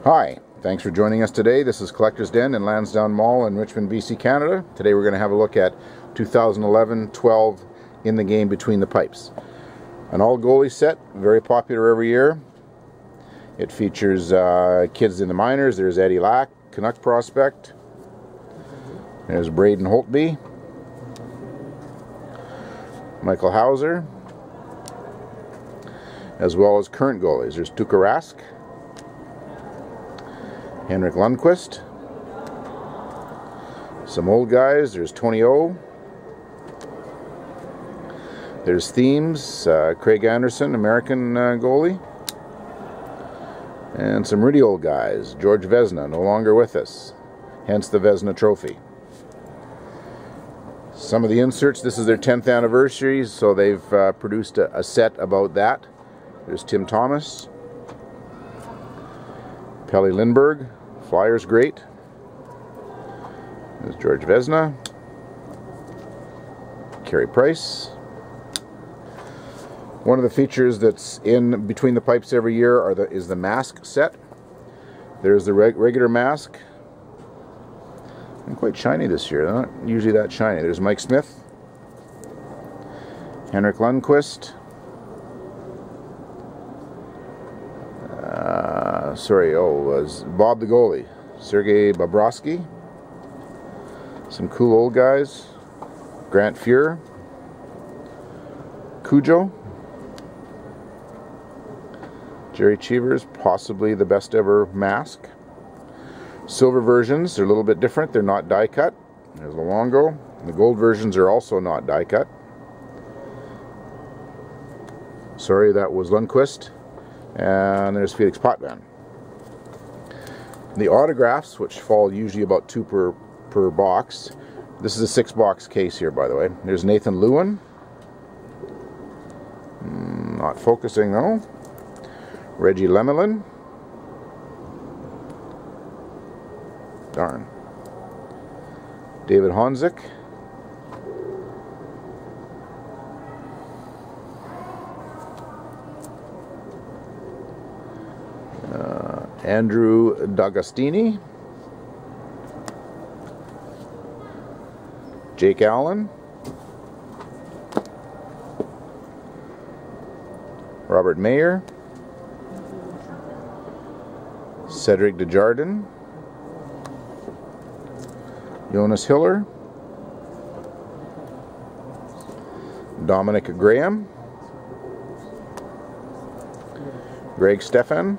Hi, thanks for joining us today. This is Collector's Den in Lansdowne Mall in Richmond, BC, Canada. Today we're going to have a look at 2011-12 In the Game Between the Pipes. An all-goalie set, very popular every year. It features kids in the minors. There's Eddie Lack, Canuck prospect. There's Braden Holtby, Michael Hauser, as well as current goalies. There's Tuukka Rask, Henrik Lundqvist, some old guys. There's Tony O. There's themes, Craig Anderson, American goalie, and some really old guys. George Vezina, no longer with us, hence the Vezina Trophy. Some of the inserts, this is their 10th anniversary, so they've produced a set about that. There's Tim Thomas, Pelle Lindbergh, Flyers great. There's George Vezina, Carey Price. One of the features that's in Between the Pipes every year is the mask set. There's the regular mask. And quite shiny this year. They're not usually that shiny. There's Mike Smith, Henrik Lundqvist. Bob the goalie, Sergei Bobrovsky. Some cool old guys, Grant Fuhr, Cujo, Jerry Cheevers, possibly the best ever mask. Silver versions, they're a little bit different. They're not die cut. There's Luongo. The gold versions are also not die cut. Sorry, that was Lundqvist. And there's Felix Potvin. The autographs, which fall usually about 2 per box. This is a 6-box case here, by the way. There's Nathan Lewin. Not focusing though. Reggie Lemelin. Darn. David Honzik. Andrew D'Agostini, Jake Allen, Robert Mayer, Cedric Desjardins, Jonas Hiller, Dominic Graham, Greg Stephan,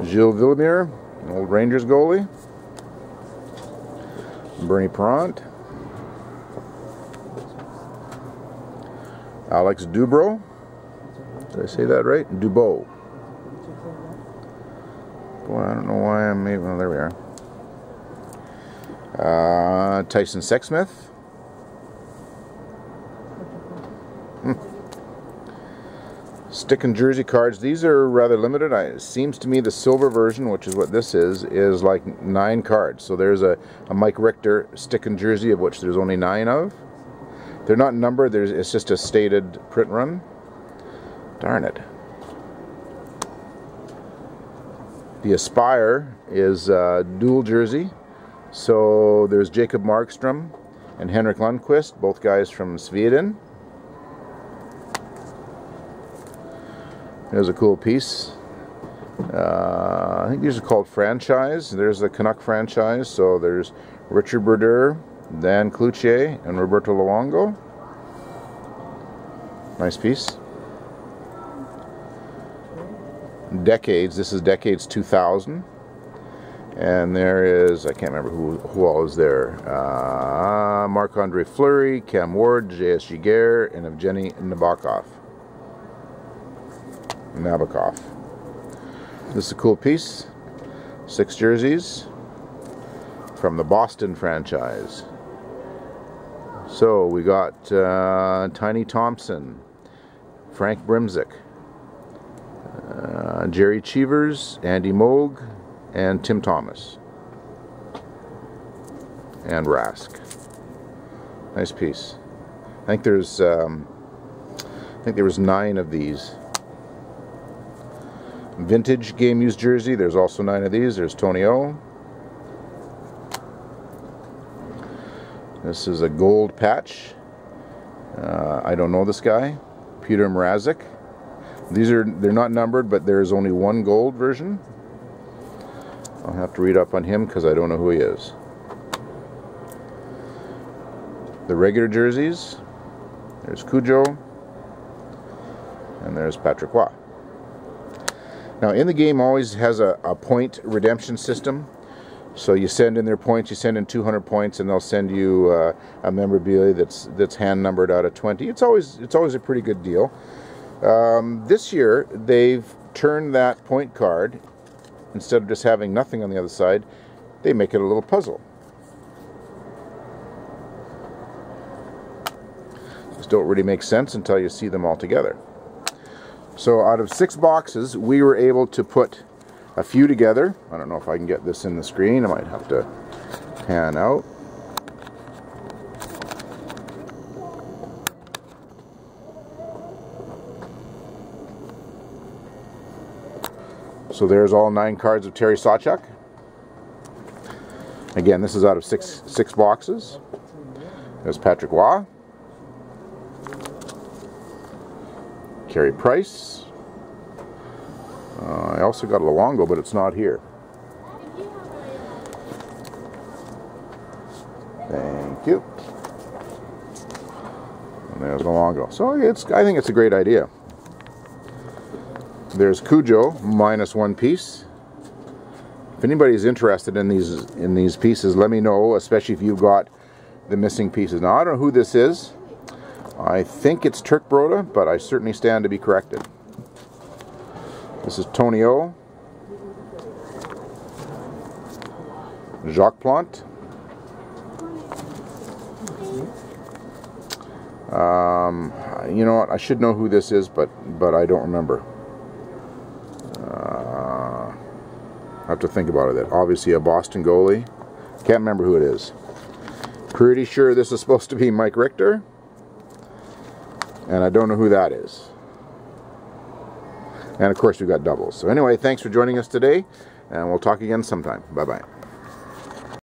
Gilles Villemure, an old Rangers goalie, Bernie Parent, Alex Dubrow, did I say that right? Dubois. Boy, I don't know why I'm maybe, well, there we are. Tyson Sexsmith. Stick and jersey cards. These are rather limited. It seems to me the silver version, which is what this is like 9 cards. So there's a Mike Richter stick and jersey, of which there's only 9 of. They're not numbered. It's just a stated print run. Darn it. The Aspire is dual jersey. So there's Jacob Markstrom and Henrik Lundqvist, both guys from Sweden. There's a cool piece. I think these are called franchise. There's the Canuck franchise. So there's Richard Brodeur, Dan Cloutier, and Roberto Luongo. Nice piece. Decades. This is Decades 2000. And there is, I can't remember who all is there. Marc-Andre Fleury, Cam Ward, J.S. Giguère, and Evgeny Nabokov. This is a cool piece. 6 jerseys from the Boston franchise. So we got Tiny Thompson, Frank Brimzik, Jerry Cheevers, Andy Moog, and Tim Thomas. And Rask. Nice piece. I think there was 9 of these. Vintage game used jersey. There's also 9 of these. There's Tony O. This is a gold patch. I don't know this guy. Peter Mrazek. They're not numbered, but there's only one gold version. I'll have to read up on him because I don't know who he is. The regular jerseys. There's Cujo. And there's Patrick Waugh. Now, in the game always has a point redemption system. So you send in their points, you send in 200 points, and they'll send you a memorabilia that's hand numbered out of 20. It's always a pretty good deal. This year they've turned that point card, instead of just having nothing on the other side, they make it a little puzzle. These don't really make sense until you see them all together. So out of 6 boxes, we were able to put a few together. I don't know if I can get this in the screen. I might have to pan out. So there's all 9 cards of Terry Sawchuk. Again, this is out of six boxes. There's Patrick Waugh. Carey Price. I also got a Luongo, but it's not here. Thank you. And there's Luongo. So I think it's a great idea. There's Cujo, -1 piece. If anybody's interested in these pieces, let me know, especially if you've got the missing pieces. Now, I don't know who this is. I think it's Turk Broda, but I certainly stand to be corrected. This is Tony O. Jacques Plante. You know what? I should know who this is, but I don't remember. I have to think about it. Obviously a Boston goalie. Can't remember who it is. Pretty sure this is supposed to be Mike Richter. And I don't know who that is. And of course we've got doubles. So anyway, thanks for joining us today. And we'll talk again sometime. Bye-bye.